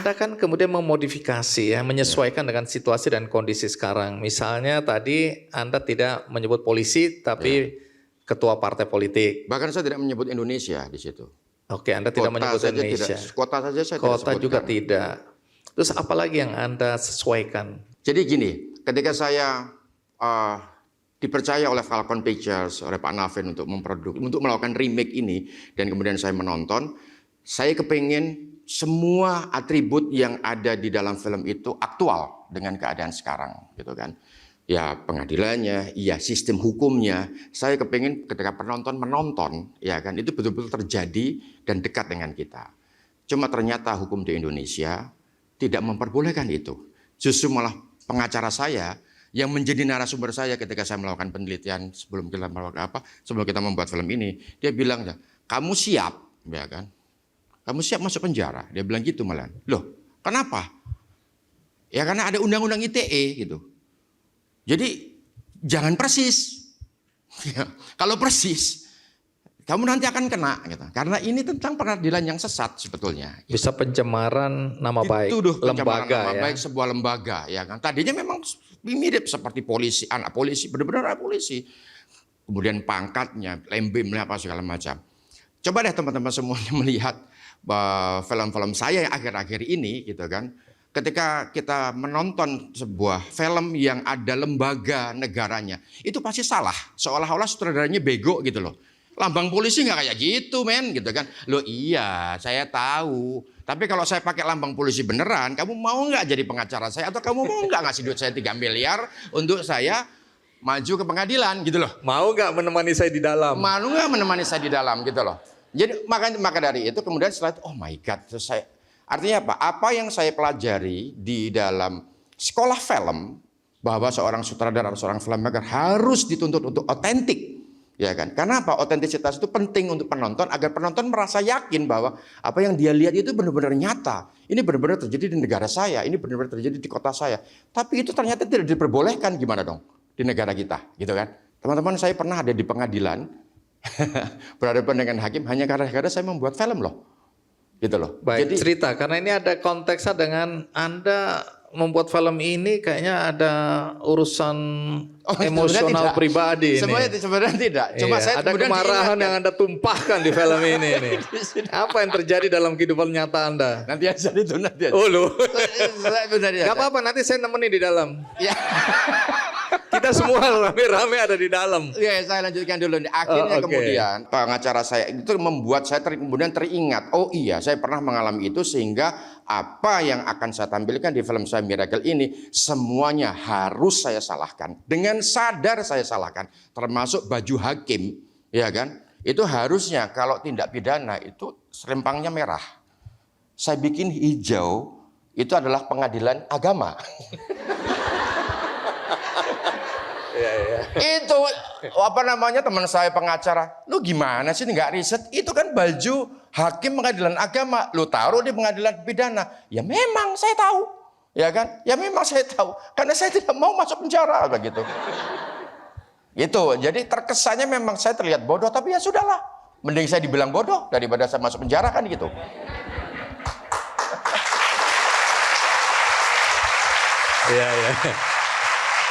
Anda kan kemudian memodifikasi ya, menyesuaikan dengan situasi dan kondisi sekarang. Misalnya tadi Anda tidak menyebut polisi, tapi ketua partai politik. Bahkan saya tidak menyebut Indonesia di situ. Oke, Anda tidak menyebut Indonesia. Kota saja saya tidak Kota sebutkan. juga tidak. Terus apalagi yang Anda sesuaikan? Jadi gini, ketika saya dipercaya oleh Falcon Pictures, oleh Pak Navin untuk melakukan remake ini, dan kemudian saya menonton, saya kepingin semua atribut yang ada di dalam film itu aktual dengan keadaan sekarang, gitu kan? Ya pengadilannya, ya sistem hukumnya. Saya kepingin ketika penonton menonton, ya kan, itu betul-betul terjadi dan dekat dengan kita. Cuma ternyata hukum di Indonesia tidak memperbolehkan itu. Justru malah pengacara saya yang menjadi narasumber saya ketika saya melakukan penelitian sebelum kita membuat film ini, dia bilang, kamu siap, ya kan? Kamu siap masuk penjara? Dia bilang gitu malah. Loh, kenapa? Ya karena ada undang-undang ITE gitu. Jadi jangan persis. Ya, kalau persis, kamu nanti akan kena. Gitu. Karena ini tentang pengadilan yang sesat sebetulnya. Gitu. Bisa pencemaran nama baik lembaga, nama baik sebuah lembaga. Ya kan? Tadinya memang mirip seperti polisi, anak polisi, benar-benar anak polisi. Kemudian pangkatnya, lembemnya apa segala macam. Coba deh teman-teman semuanya melihat film-film saya yang akhir-akhir ini, gitu kan. Ketika kita menonton sebuah film yang ada lembaga negaranya, itu pasti salah. Seolah-olah sutradaranya bego gitu loh. Lambang polisi nggak kayak gitu, men, gitu kan. Loh iya, saya tahu. Tapi kalau saya pakai lambang polisi beneran, kamu mau nggak jadi pengacara saya? Atau kamu mau nggak ngasih duit saya 3 miliar untuk saya maju ke pengadilan, gitu loh. Mau nggak menemani saya di dalam? Mau nggak menemani saya di dalam, gitu loh. Jadi maka dari itu kemudian setelah itu, oh my God, artinya apa? Apa yang saya pelajari di dalam sekolah film, bahwa seorang sutradara atau seorang filmmaker harus dituntut untuk otentik, ya kan? Karena apa? Otentisitas itu penting untuk penonton agar penonton merasa yakin bahwa apa yang dia lihat itu benar-benar nyata. Ini benar-benar terjadi di negara saya, ini benar-benar terjadi di kota saya. Tapi itu ternyata tidak diperbolehkan, gimana dong di negara kita, gitu kan? Teman-teman, saya pernah ada di pengadilan. Berhadapan dengan hakim hanya karena saya membuat film loh, gitu loh. Baik, jadi cerita karena ini ada konteksnya dengan Anda membuat film ini, kayaknya ada urusan emosional pribadi. Sebenarnya tidak. Cuma saya ada kemarahan yang Anda tumpahkan di film ini. Apa yang terjadi dalam kehidupan nyata Anda? Nanti aja itu nanti. Oh loh. Gak apa-apa, nanti saya nemenin di dalam. Ya. Kita semua rame-rame ada di dalam. Ya, saya lanjutkan dulu. Akhirnya kemudian pengacara saya itu membuat saya kemudian teringat. Oh iya, saya pernah mengalami itu sehingga apa yang akan saya tampilkan di film saya Miracle ini semuanya harus saya salahkan. Dengan sadar saya salahkan, termasuk baju hakim, ya kan? Itu harusnya kalau tindak pidana itu serempangnya merah. Saya bikin hijau, itu adalah pengadilan agama. Itu apa namanya, teman saya pengacara, lu gimana sih nggak riset? Itu kan baju hakim pengadilan agama, lu taruh di pengadilan pidana. Ya memang saya tahu, ya kan? Ya memang saya tahu, karena saya tidak mau masuk penjara begitu. Gitu. Jadi terkesannya memang saya terlihat bodoh, tapi ya sudahlah, mending saya dibilang bodoh daripada saya masuk penjara, kan gitu. Iya, ya.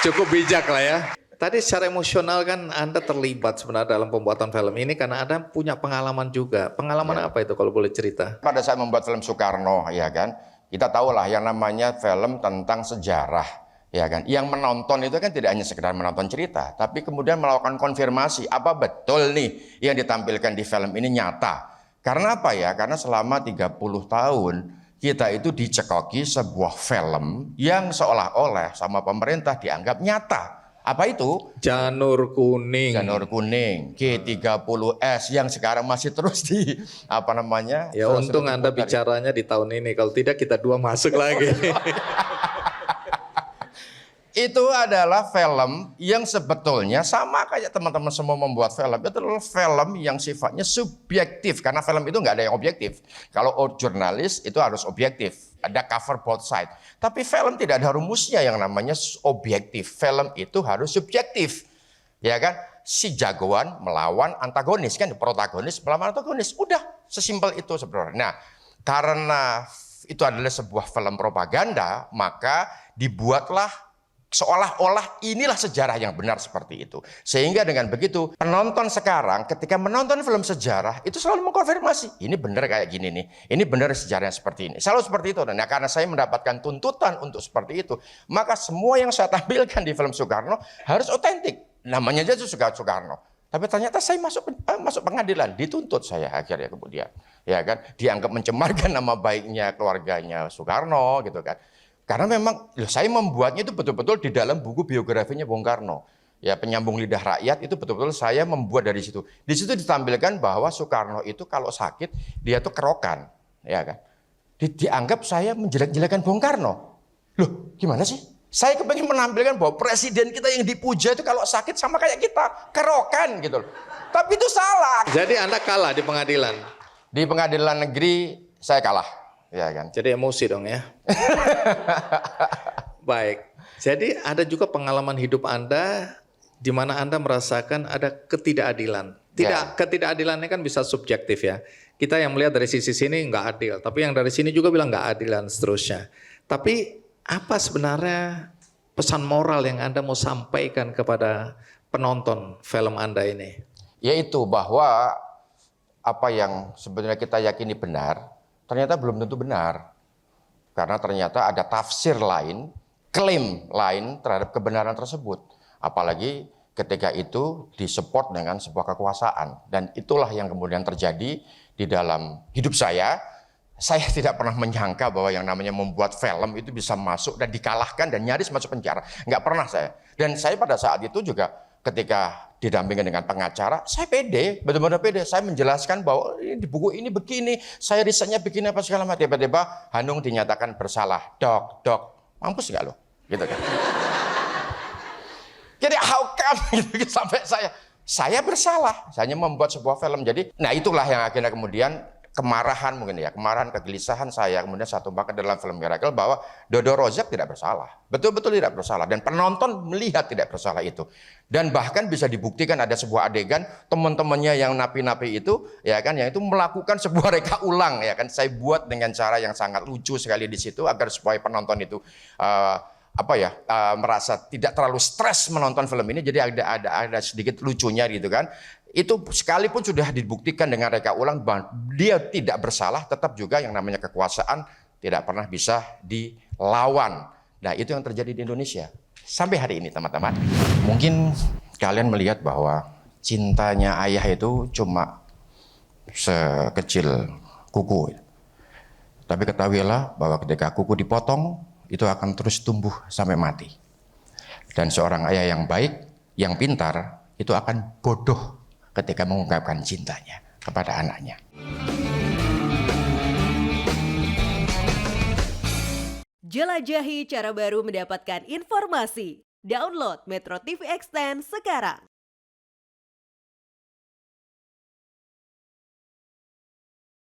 Cukup bijak lah ya. Tadi secara emosional kan Anda terlibat sebenarnya dalam pembuatan film ini karena Anda punya pengalaman juga. Pengalaman apa itu kalau boleh cerita? Pada saat membuat film Soekarno, ya kan, kita tahulah yang namanya film tentang sejarah, ya kan. Yang menonton itu kan tidak hanya sekedar menonton cerita, tapi kemudian melakukan konfirmasi apa betul nih yang ditampilkan di film ini nyata. Karena apa ya? Karena selama 30 tahun kita itu dicekoki sebuah film yang seolah-olah sama pemerintah dianggap nyata. Apa itu? Janur kuning. Janur kuning, G30S yang sekarang masih terus di apa namanya? Ya untung Anda bicaranya di tahun ini, kalau tidak kita dua masuk lagi. Itu adalah film yang sebetulnya sama kayak teman-teman semua membuat film. Itu adalah film yang sifatnya subjektif. Karena film itu nggak ada yang objektif. Kalau jurnalis itu harus objektif. Ada cover both side. Tapi film tidak ada rumusnya yang namanya objektif. Film itu harus subjektif. Ya kan? Si jagoan melawan antagonis. Kan protagonis melawan antagonis. Udah sesimpel itu sebenarnya. Nah, karena itu adalah sebuah film propaganda, maka dibuatlah seolah-olah inilah sejarah yang benar seperti itu. Sehingga dengan begitu, penonton sekarang ketika menonton film sejarah, itu selalu mengkonfirmasi, ini benar kayak gini nih, ini benar sejarahnya seperti ini. Selalu seperti itu. Dan karena saya mendapatkan tuntutan untuk seperti itu, maka semua yang saya tampilkan di film Soekarno harus otentik. Namanya aja Soekarno. Tapi ternyata saya masuk pengadilan, dituntut saya akhirnya kemudian. Ya kan, dianggap mencemarkan nama baiknya keluarganya Soekarno gitu kan. Karena memang saya membuatnya itu betul-betul di dalam buku biografinya Bung Karno. Ya, Penyambung Lidah Rakyat itu betul-betul saya membuat dari situ. Di situ ditampilkan bahwa Soekarno itu kalau sakit dia tuh kerokan, ya kan. Dianggap saya menjelek-jelekan Bung Karno. Loh, gimana sih? Saya kepengen menampilkan bahwa presiden kita yang dipuja itu kalau sakit sama kayak kita, kerokan gitu loh. Tapi itu salah. Jadi Anda kalah di pengadilan. Di pengadilan negeri saya kalah. Ya kan. Jadi emosi dong ya. Baik. Jadi ada juga pengalaman hidup Anda di mana Anda merasakan ada ketidakadilan. Ketidakadilannya kan bisa subjektif ya. Kita yang melihat dari sisi sini nggak adil, tapi yang dari sini juga bilang nggak adil dan seterusnya. Tapi apa sebenarnya pesan moral yang Anda mau sampaikan kepada penonton film Anda ini? Yaitu bahwa apa yang sebenarnya kita yakini benar, ternyata belum tentu benar. Karena ternyata ada tafsir lain, klaim lain terhadap kebenaran tersebut. Apalagi ketika itu disupport dengan sebuah kekuasaan. Dan itulah yang kemudian terjadi di dalam hidup saya. Saya tidak pernah menyangka bahwa yang namanya membuat film itu bisa masuk dan dikalahkan dan nyaris masuk penjara. Nggak pernah saya. Dan saya pada saat itu juga ketika didampingi dengan pengacara, saya pede, benar-benar pede. Saya menjelaskan bahwa di buku ini begini, saya risetnya begini apa segala macam. Tiba-tiba Hanung dinyatakan bersalah. Dok, mampus nggak lo? Gitu kan. Jadi how come gitu, sampai saya bersalah. Saya hanya membuat sebuah film. Jadi, nah itulah yang akhirnya kemudian kemarahan mungkin ya, kemarahan, kegelisahan saya kemudian saya tumpahkan dalam film Miracle bahwa Dodo Rozak tidak bersalah, betul-betul tidak bersalah dan penonton melihat tidak bersalah itu. Dan bahkan bisa dibuktikan ada sebuah adegan teman-temannya yang napi-napi itu ya kan, yang itu melakukan sebuah reka ulang ya kan, saya buat dengan cara yang sangat lucu sekali di situ agar supaya penonton itu merasa tidak terlalu stres menonton film ini, jadi ada sedikit lucunya gitu kan. Itu sekalipun sudah dibuktikan dengan reka ulang bahwa dia tidak bersalah, tetap juga yang namanya kekuasaan tidak pernah bisa dilawan. Nah, itu yang terjadi di Indonesia sampai hari ini, teman-teman. Mungkin kalian melihat bahwa cintanya ayah itu cuma sekecil kuku. Tapi ketahuilah bahwa ketika kuku dipotong, itu akan terus tumbuh sampai mati. Dan seorang ayah yang baik, yang pintar, itu akan bodoh ketika mengungkapkan cintanya kepada anaknya. Jelajahi cara baru mendapatkan informasi. Download Metro TV Extend sekarang.